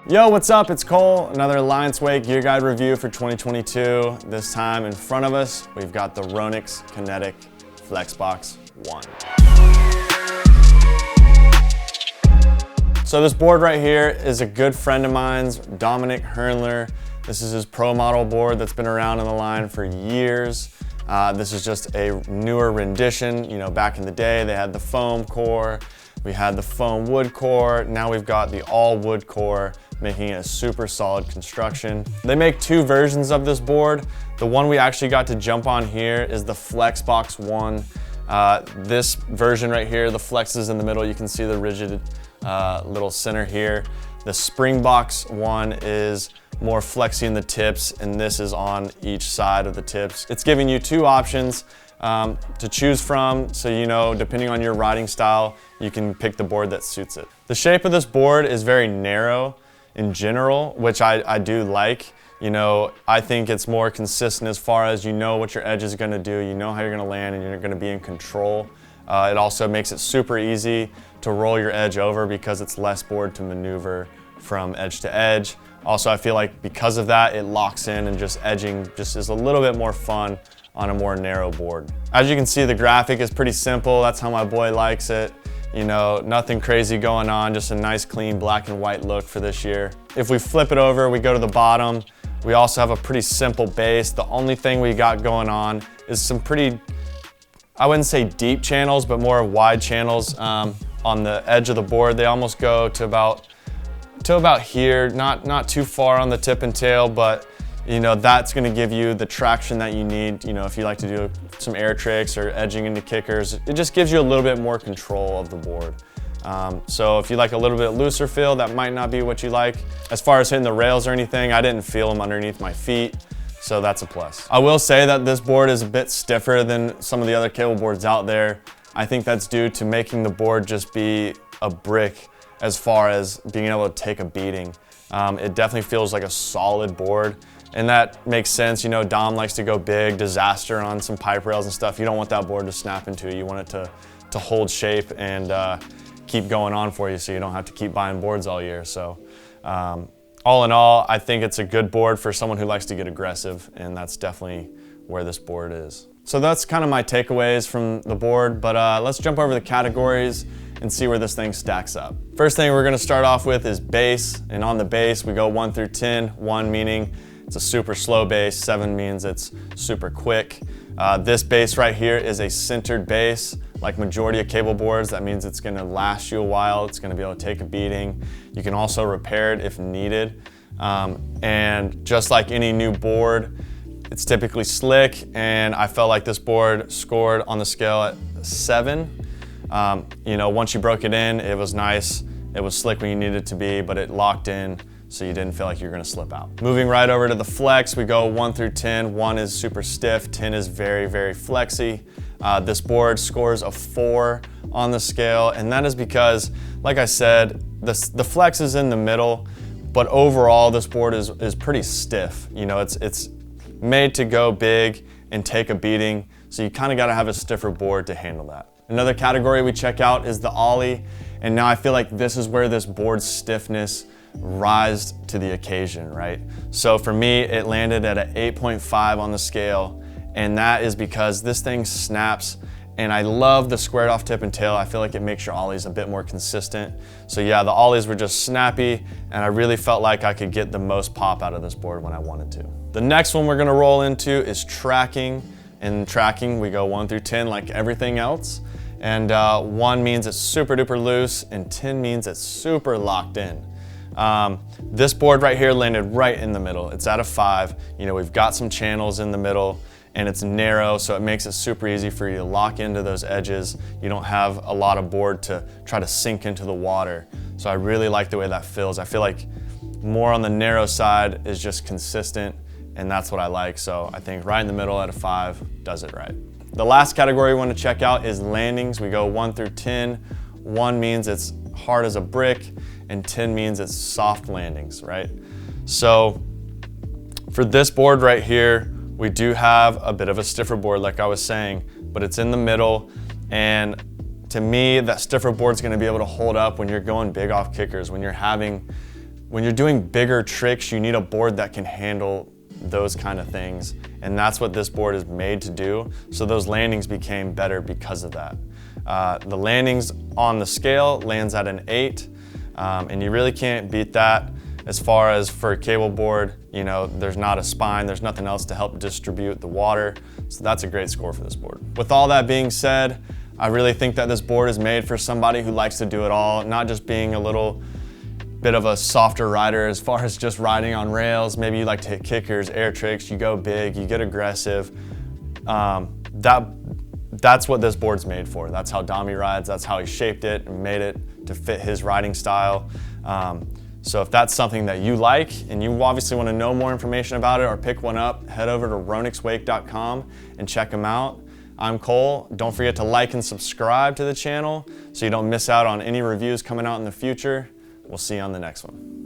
Yo, what's up? It's Cole, another Alliance Way Gear Guide review for 2022. This time in front of us, we've got the Ronix Kinetik Flexbox 1. So this board right here is a good friend of mine's, Dom Hernler. This is his pro model board that's been around in the line for years. This is just a newer rendition. You know, back in the day, they had the foam core, we had the foam wood core, now we've got the all wood core, making it a super solid construction. They make two versions of this board. The one we actually got to jump on here is the Flexbox 1. This version right here, the flex is in the middle. You can see the rigid little center here. The Springbox 1 is more flexy in the tips, and this is on each side of the tips. It's giving you two options to choose from, so you know, depending on your riding style, you can pick the board that suits it. The shape of this board is very narrow in general, which I do like. You know, I think it's more consistent as far as you know what your edge is gonna do, you know how you're gonna land, and you're gonna be in control. It also makes it super easy to roll your edge over because it's less board to maneuver from edge to edge. Also, I feel like because of that, it locks in and just edging just is a little bit more fun on a more narrow board. As you can see, the graphic is pretty simple. That's how my boy likes it. You know, nothing crazy going on, just a nice clean black and white look for this year. If we flip it over, we go to the bottom. We also have a pretty simple base. The only thing we got going on is some pretty, I wouldn't say deep channels, but more wide channels on the edge of the board. They almost go to about here, not too far on the tip and tail, but you know, that's gonna give you the traction that you need, you know, if you like to do some air tricks or edging into kickers. It just gives you a little bit more control of the board. So if you like a little bit looser feel, that might not be what you like. As far as hitting the rails or anything, I didn't feel them underneath my feet, so that's a plus. I will say that this board is a bit stiffer than some of the other cable boards out there. I think that's due to making the board just be a brick as far as being able to take a beating. It definitely feels like a solid board, and that makes sense. You know, Dom likes to go big, disaster on some pipe rails and stuff. You don't want that board to snap into you. You want it to hold shape and keep going on for you so you don't have to keep buying boards all year. So all in all, I think it's a good board for someone who likes to get aggressive, and that's definitely where this board is. So that's kind of my takeaways from the board, but let's jump over the categories and see where this thing stacks up. First thing we're gonna start off with is bass, and on the bass we go 1 through 10, 1 meaning it's a super slow bass, 7 means it's super quick. This bass right here is a centered bass. Like majority of cable boards, that means it's gonna last you a while, it's gonna be able to take a beating. You can also repair it if needed. And just like any new board, it's typically slick, and I felt like this board scored on the scale at 7. You know, once you broke it in, it was nice. It was slick when you needed it to be, but it locked in so you didn't feel like you were gonna slip out. Moving right over to the flex, we go 1 through 10. 1 is super stiff, 10 is very, very flexy. This board scores a 4 on the scale, and that is because, like I said, the flex is in the middle, but overall this board is pretty stiff. You know, it's made to go big and take a beating, so you kind of got to have a stiffer board to handle that. Another category we check out is the Ollie, and now I feel like this is where this board's stiffness rised to the occasion, right? So for me, it landed at an 8.5 on the scale, and that is because this thing snaps, and I love the squared off tip and tail. I feel like it makes your Ollies a bit more consistent. So yeah, the Ollies were just snappy, and I really felt like I could get the most pop out of this board when I wanted to. The next one we're gonna roll into is tracking. In tracking, we go 1 through 10 like everything else. And 1 means it's super duper loose, and 10 means it's super locked in. This board right here landed right in the middle. It's at a 5. You know, we've got some channels in the middle, and it's narrow, so it makes it super easy for you to lock into those edges. You don't have a lot of board to try to sink into the water. So I really like the way that feels. I feel like more on the narrow side is just consistent, and that's what I like. So I think right in the middle at a 5 does it right. The last category we want to check out is landings. We go 1 through 10. 1 means it's hard as a brick, and 10 means it's soft landings, right? So for this board right here, we do have a bit of a stiffer board, like I was saying, but it's in the middle, and to me, that stiffer board's gonna be able to hold up when you're going big off kickers, when you're having When you're doing bigger tricks, you need a board that can handle those kind of things. And that's what this board is made to do. So those landings became better because of that. The landings on the scale lands at an 8, and you really can't beat that. As far as for a cable board, you know, there's not a spine, there's nothing else to help distribute the water. So that's a great score for this board. With all that being said, I really think that this board is made for somebody who likes to do it all, not just being a little bit of a softer rider as far as just riding on rails. Maybe you like to hit kickers, air tricks, you go big, you get aggressive. That's what this board's made for. That's how Dommy rides, that's how he shaped it and made it to fit his riding style. So if that's something that you like and you obviously want to know more information about it or pick one up, head over to ronixwake.com and check them out. I'm Cole. Don't forget to like and subscribe to the channel so you don't miss out on any reviews coming out in the future. We'll see you on the next one.